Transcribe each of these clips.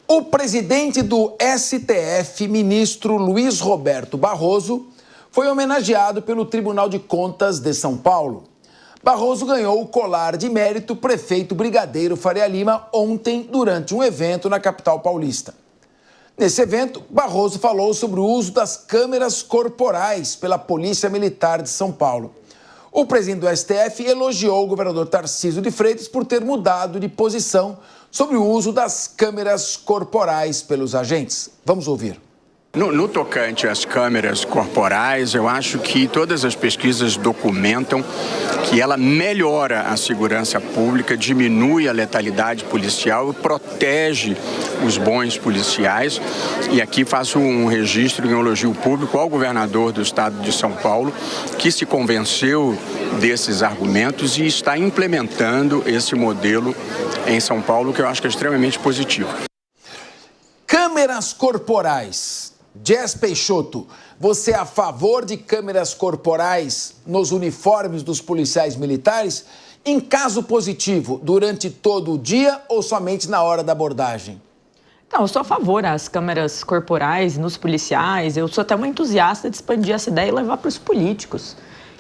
O presidente do STF, ministro Luiz Roberto Barroso, foi homenageado pelo Tribunal de Contas de São Paulo. Barroso ganhou o colar de mérito prefeito Brigadeiro Faria Lima ontem durante um evento na capital paulista. Nesse evento, Barroso falou sobre o uso das câmeras corporais pela Polícia Militar de São Paulo. O presidente do STF elogiou o governador Tarcísio de Freitas por ter mudado de posição sobre o uso das câmeras corporais pelos agentes. Vamos ouvir. No tocante às câmeras corporais, eu acho que todas as pesquisas documentam que ela melhora a segurança pública, diminui a letalidade policial e protege os bons policiais. E aqui faço um registro em elogio público ao governador do estado de São Paulo, que se convenceu desses argumentos e está implementando esse modelo em São Paulo, que eu acho que é extremamente positivo. Câmeras corporais. Jess Peixoto, você é a favor de câmeras corporais nos uniformes dos policiais militares? Em caso positivo, durante todo o dia ou somente na hora da abordagem? Não, eu sou a favor das câmeras corporais nos policiais. Eu sou até uma entusiasta de expandir essa ideia e levar para os políticos.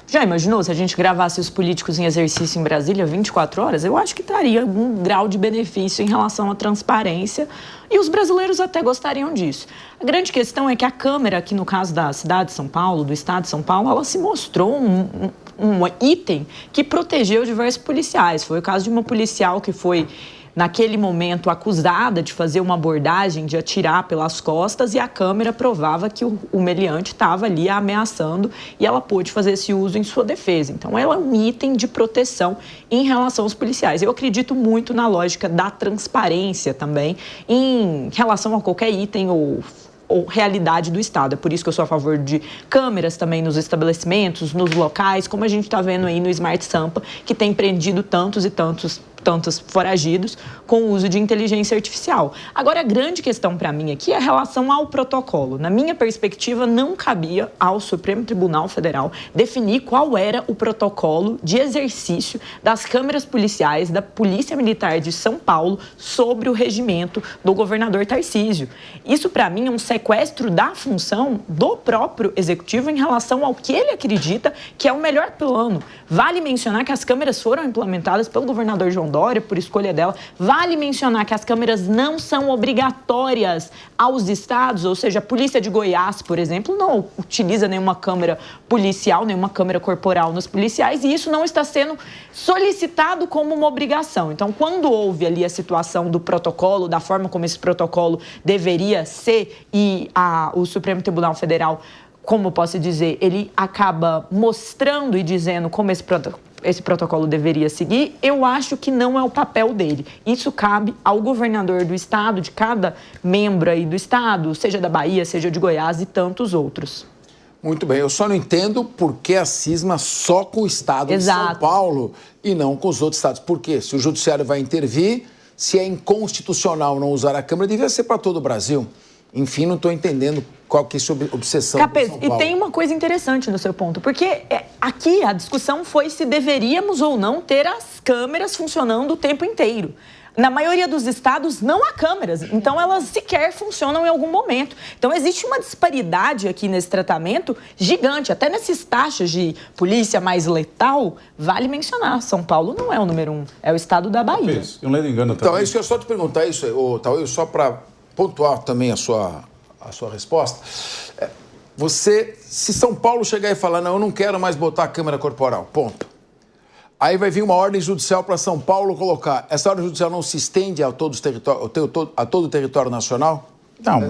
Já imaginou se a gente gravasse os políticos em exercício em Brasília 24 horas? Eu acho que traria algum grau de benefício em relação à transparência e os brasileiros até gostariam disso. A grande questão é que a câmera, aqui no caso da cidade de São Paulo, do estado de São Paulo, ela se mostrou um item que protegeu diversos policiais. Foi o caso de uma policial que foi, naquele momento, acusada de fazer uma abordagem, de atirar pelas costas, e a câmera provava que o meliante estava ali ameaçando e ela pôde fazer esse uso em sua defesa. Então, ela é um item de proteção em relação aos policiais. Eu acredito muito na lógica da transparência também em relação a qualquer item ou realidade do Estado. É por isso que eu sou a favor de câmeras também nos estabelecimentos, nos locais, como a gente está vendo aí no Smart Sampa, que tem prendido tantos e tantos foragidos com o uso de inteligência artificial. Agora, a grande questão para mim aqui é a relação ao protocolo. Na minha perspectiva, não cabia ao Supremo Tribunal Federal definir qual era o protocolo de exercício das câmeras policiais da Polícia Militar de São Paulo sobre o regimento do governador Tarcísio. Isso, para mim, é um sequestro da função do próprio executivo em relação ao que ele acredita que é o melhor plano. Vale mencionar que as câmeras foram implementadas pelo governador João Dória, por escolha dela. Vale mencionar que as câmeras não são obrigatórias aos estados, ou seja, a Polícia de Goiás, por exemplo, não utiliza nenhuma câmera policial, nenhuma câmera corporal nos policiais, e isso não está sendo solicitado como uma obrigação. Então, quando houve ali a situação do protocolo, da forma como esse protocolo deveria ser, e o Supremo Tribunal Federal, como eu posso dizer, ele acaba mostrando e dizendo como esse protocolo deveria seguir, eu acho que não é o papel dele. Isso cabe ao governador do estado, de cada membro aí do estado, seja da Bahia, seja de Goiás e tantos outros. Muito bem, eu só não entendo por que a cisma só com o estado de São Paulo e não com os outros estados. Por quê? Se o judiciário vai intervir, se é inconstitucional não usar a Câmara, devia ser para todo o Brasil. Enfim, não estou entendendo qual que é a sua obsessão. Capês, e tem uma coisa interessante no seu ponto, porque aqui a discussão foi se deveríamos ou não ter as câmeras funcionando o tempo inteiro. Na maioria dos estados não há câmeras, então elas sequer funcionam em algum momento. Então existe uma disparidade aqui nesse tratamento gigante, até nessas taxas de polícia mais letal, vale mencionar, São Paulo não é o número 1, é o estado da Bahia. Eu não engano então, é isso que eu só te perguntar, Tauil, só para pontuar também a sua resposta. Se São Paulo chegar e falar, não, eu não quero mais botar a câmera corporal, ponto. Aí vai vir uma ordem judicial para São Paulo colocar. Essa ordem judicial não se estende a todo o território nacional? Não,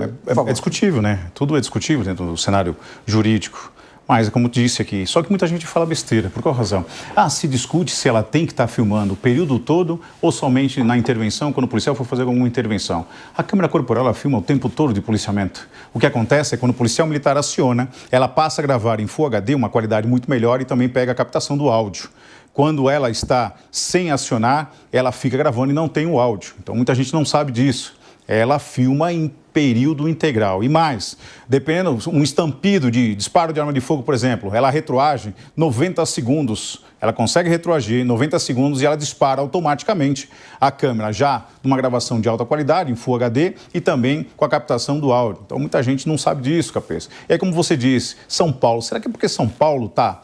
é discutível, né? Tudo é discutível dentro do cenário jurídico. Mas, como disse aqui, só que muita gente fala besteira. Por qual razão? Se discute se ela tem que estar filmando o período todo ou somente na intervenção, quando o policial for fazer alguma intervenção. A câmera corporal, ela filma o tempo todo de policiamento. O que acontece é que quando o policial militar aciona, ela passa a gravar em Full HD, uma qualidade muito melhor, e também pega a captação do áudio. Quando ela está sem acionar, ela fica gravando e não tem o áudio. Então, muita gente não sabe disso. Ela filma em período integral. E mais, dependendo, um estampido de disparo de arma de fogo, por exemplo, ela retroage 90 segundos Ela consegue retroagir em 90 segundos e ela dispara automaticamente a câmera, já numa gravação de alta qualidade, em Full HD, e também com a captação do áudio. Então, muita gente não sabe disso, Capês. E aí, como você disse, São Paulo, será que é porque São Paulo está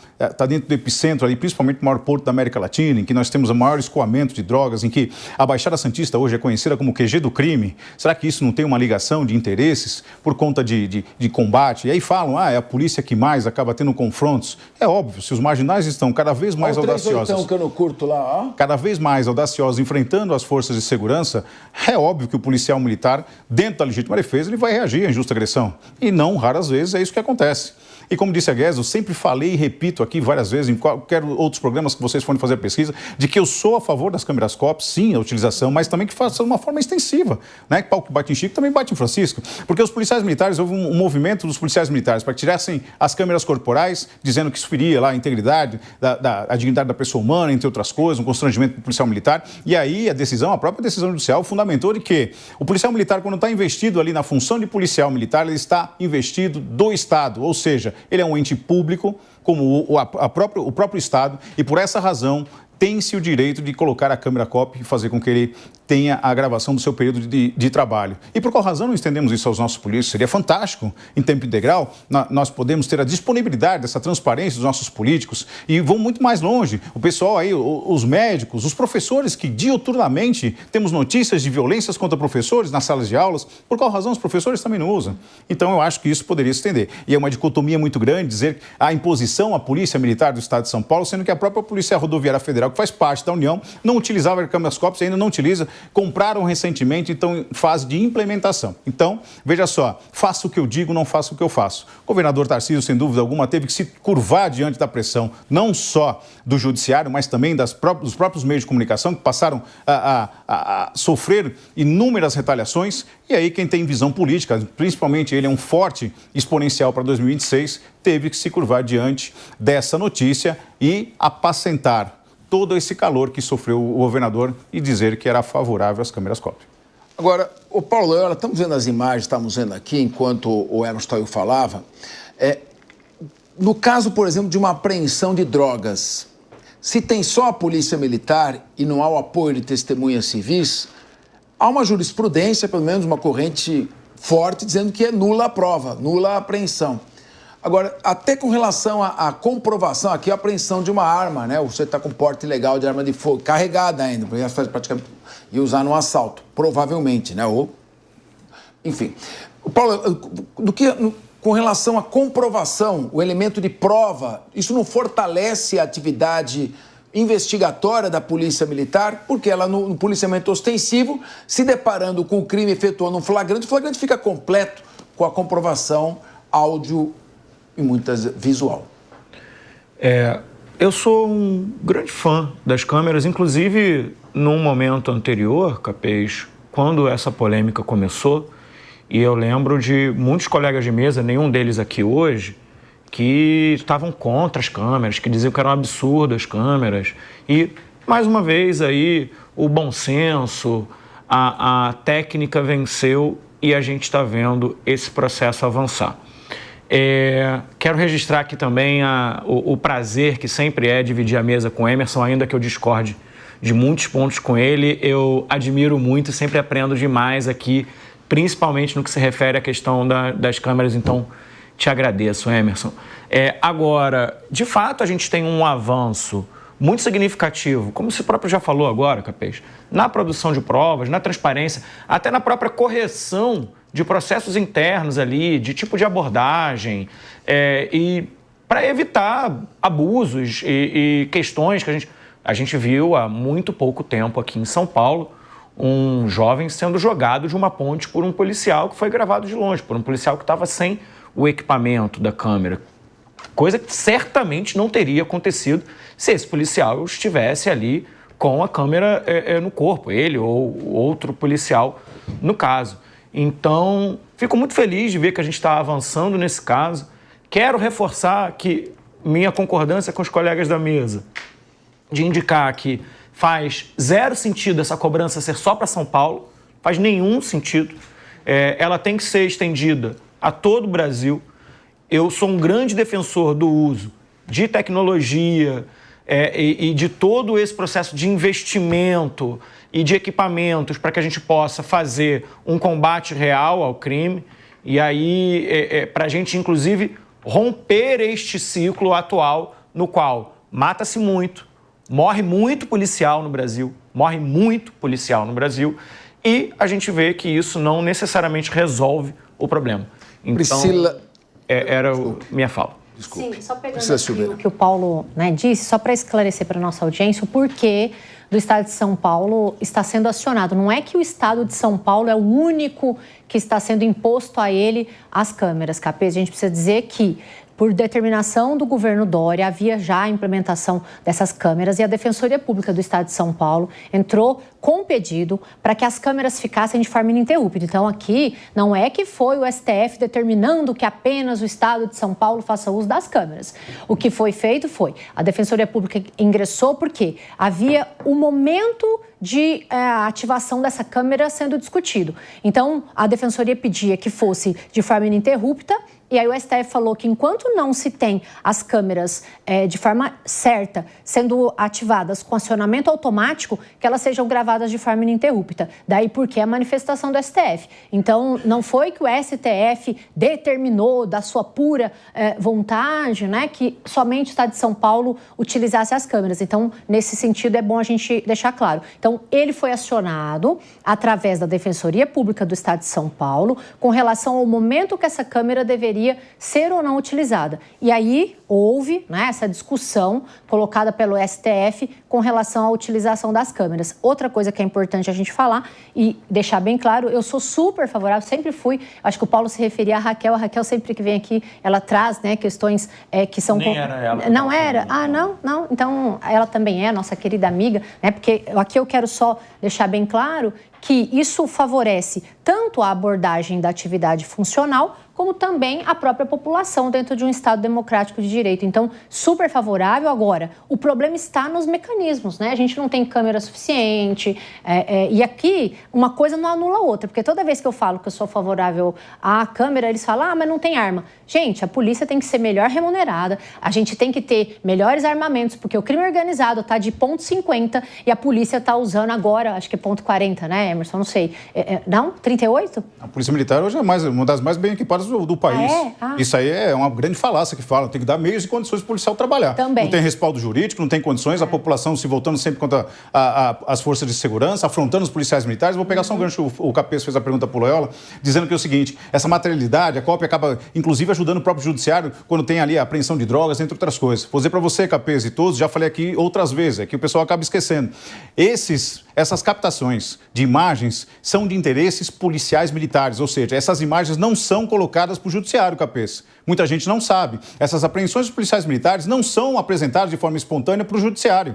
dentro do epicentro ali, principalmente o maior porto da América Latina, em que nós temos o maior escoamento de drogas, em que a Baixada Santista hoje é conhecida como QG do crime? Será que isso não tem uma ligação de interesses por conta de combate? E aí falam, é a polícia que mais acaba tendo confrontos. É óbvio, se os marginais estão cada vez mais audaciosos, que eu não curto lá, ó. Cada vez mais audaciosos, enfrentando as forças de segurança, é óbvio que o policial militar, dentro da legítima defesa, ele vai reagir à injusta agressão. E não, raras vezes, é isso que acontece. E como disse a Guedes, eu sempre falei e repito aqui várias vezes, em qualquer outros programas que vocês forem fazer a pesquisa, de que eu sou a favor das câmeras COP, sim, a utilização, mas também que faça de uma forma extensiva, né? Que pau que bate em Chico também bate em Francisco. Porque os policiais militares, houve um movimento dos policiais militares para que tirassem as câmeras corporais, dizendo que isso feria lá a integridade, a dignidade da pessoa humana, entre outras coisas, um constrangimento do policial militar. E aí a própria decisão judicial fundamentou de que o policial militar, quando está investido ali na função de policial militar, ele está investido do Estado, ou seja, ele é um ente público, como o próprio Estado, e por essa razão tem-se o direito de colocar a câmera COP e fazer com que ele tenha a gravação do seu período de trabalho. E por qual razão não estendemos isso aos nossos polícias? Seria fantástico, em tempo integral, nós podemos ter a disponibilidade dessa transparência dos nossos políticos e vão muito mais longe. O pessoal aí, os médicos, os professores que diuturnamente temos notícias de violências contra professores nas salas de aulas, por qual razão os professores também não usam? Então eu acho que isso poderia se estender. E é uma dicotomia muito grande dizer a imposição à Polícia Militar do Estado de São Paulo, sendo que a própria Polícia Rodoviária Federal, que faz parte da União, não utilizava câmeras COP, ainda não utiliza, compraram recentemente, então em fase de implementação. Então, veja só, faço o que eu digo, não faço o que eu faço. O governador Tarcísio, sem dúvida alguma, teve que se curvar diante da pressão, não só do judiciário, mas também dos próprios meios de comunicação, que passaram a sofrer inúmeras retaliações. E aí quem tem visão política, principalmente ele é um forte exponencial para 2026, teve que se curvar diante dessa notícia e apacentar todo esse calor que sofreu o governador e dizer que era favorável às câmeras COP. Agora, o Paulo, estamos vendo as imagens, estamos vendo aqui, enquanto o Emerson falava, no caso, por exemplo, de uma apreensão de drogas, se tem só a polícia militar e não há o apoio de testemunhas civis, há uma jurisprudência, pelo menos uma corrente forte, dizendo que é nula a prova, nula a apreensão. Agora, até com relação à comprovação, aqui a apreensão de uma arma, né? Você está com porte ilegal de arma de fogo, carregada ainda, porque praticamente ia usar no assalto, provavelmente, né? Ou, enfim. Paulo, com relação à comprovação, o elemento de prova, isso não fortalece a atividade investigatória da Polícia Militar, porque ela, no policiamento ostensivo, se deparando com o crime efetuando um flagrante, o flagrante fica completo com a comprovação áudio e muitas visual. Eu sou um grande fã das câmeras, inclusive num momento anterior, Capês, quando essa polêmica começou, e eu lembro de muitos colegas de mesa, nenhum deles aqui hoje, que estavam contra as câmeras, que diziam que eram absurdas as câmeras. E, mais uma vez, aí o bom senso, a técnica venceu e a gente está vendo esse processo avançar. Quero registrar aqui também o prazer que sempre é dividir a mesa com o Emerson, ainda que eu discorde de muitos pontos com ele. Eu admiro muito e sempre aprendo demais aqui, principalmente no que se refere à questão das câmeras. Então, te agradeço, Emerson. Agora, de fato, a gente tem um avanço muito significativo, como você próprio já falou agora, Capês, na produção de provas, na transparência, até na própria correção de processos internos ali, de tipo de abordagem, e para evitar abusos e questões que a gente viu há muito pouco tempo aqui em São Paulo, um jovem sendo jogado de uma ponte por um policial que foi gravado de longe, por um policial que estava sem o equipamento da câmera, coisa que certamente não teria acontecido se esse policial estivesse ali com a câmera no corpo, ele ou outro policial no caso. Então, fico muito feliz de ver que a gente está avançando nesse caso. Quero reforçar que minha concordância com os colegas da mesa de indicar que faz zero sentido essa cobrança ser só para São Paulo, faz nenhum sentido. Ela tem que ser estendida a todo o Brasil. Eu sou um grande defensor do uso de tecnologia, e de todo esse processo de investimento e de equipamentos para que a gente possa fazer um combate real ao crime. E aí, para a gente, inclusive, romper este ciclo atual no qual mata-se muito, morre muito policial no Brasil, e a gente vê que isso não necessariamente resolve o problema. Então, Priscila... era minha fala. Desculpe. Sim, só pegando o que o Paulo, né, disse, só para esclarecer para a nossa audiência o porquê do Estado de São Paulo está sendo acionado. Não é que o Estado de São Paulo é o único que está sendo imposto a ele as câmeras, Capês. A gente precisa dizer que, por determinação do governo Dória, havia já a implementação dessas câmeras e a Defensoria Pública do Estado de São Paulo entrou com um pedido para que as câmeras ficassem de forma ininterrupta. Então, aqui, não é que foi o STF determinando que apenas o Estado de São Paulo faça uso das câmeras. O que foi feito foi, a Defensoria Pública ingressou porque havia o momento de ativação dessa câmera sendo discutido. Então, a Defensoria pedia que fosse de forma ininterrupta. E aí o STF falou que enquanto não se tem as câmeras de forma certa sendo ativadas com acionamento automático, que elas sejam gravadas de forma ininterrupta. Daí porque a manifestação do STF. Então, não foi que o STF determinou da sua pura vontade, né, que somente o Estado de São Paulo utilizasse as câmeras. Então, nesse sentido, é bom a gente deixar claro. Então, ele foi acionado através da Defensoria Pública do Estado de São Paulo com relação ao momento que essa câmera deveria ser ou não utilizada. E aí houve, né, essa discussão colocada pelo STF com relação à utilização das câmeras. Outra coisa que é importante a gente falar e deixar bem claro, eu sou super favorável, sempre fui, acho que o Paulo se referia a Raquel sempre que vem aqui, ela traz, né, questões que são... Nem era ela. Não era? Ah, não? Então, ela também é nossa querida amiga, né, porque aqui eu quero só deixar bem claro que isso favorece tanto a abordagem da atividade funcional, como também a própria população dentro de um Estado democrático de direito. Então, super favorável. Agora, o problema está nos mecanismos, né? A gente não tem câmera suficiente. E aqui, uma coisa não anula a outra, porque toda vez que eu falo que eu sou favorável à câmera, eles falam, mas não tem arma. Gente, a polícia tem que ser melhor remunerada, a gente tem que ter melhores armamentos, porque o crime organizado está de ponto .50 e a polícia está usando agora, acho que é ponto .40, né, Emerson? Não sei. Não? 38? A Polícia Militar hoje é uma das mais bem equipadas do país. Isso aí é uma grande falácia que fala. Tem que dar meios e condições para o policial trabalhar. Também. Não tem respaldo jurídico, não tem condições, a população se voltando sempre contra as forças de segurança, afrontando os policiais militares. Vou pegar só um gancho, o Capês fez a pergunta para o Loyola, dizendo que é o seguinte, essa materialidade, a COP acaba, inclusive, ajudando o próprio judiciário quando tem ali a apreensão de drogas, entre outras coisas. Vou dizer para você, Capês, e todos, já falei aqui outras vezes, é que o pessoal acaba esquecendo. Essas captações de imagens são de interesses policiais militares, ou seja, essas imagens não são colocadas para o judiciário, Capês. Muita gente não sabe. Essas apreensões dos policiais militares não são apresentadas de forma espontânea para o judiciário.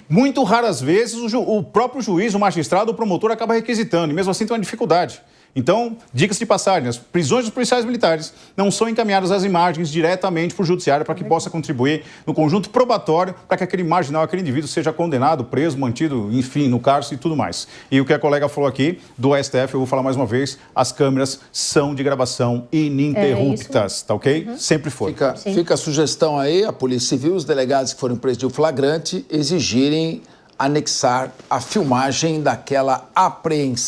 Muito raras vezes o próprio juiz, o magistrado, o promotor acaba requisitando, e mesmo assim tem uma dificuldade. Então, diga-se de passagem, as prisões dos policiais militares não são encaminhadas as imagens diretamente para o judiciário para que possa contribuir no conjunto probatório para que aquele marginal, aquele indivíduo seja condenado, preso, mantido, enfim, no cárcere e tudo mais. E o que a colega falou aqui do STF, eu vou falar mais uma vez, as câmeras são de gravação ininterruptas, tá ok? Sempre foi. Fica a sugestão aí, a Polícia Civil, os delegados que foram presos de flagrante, exigirem anexar a filmagem daquela apreensão.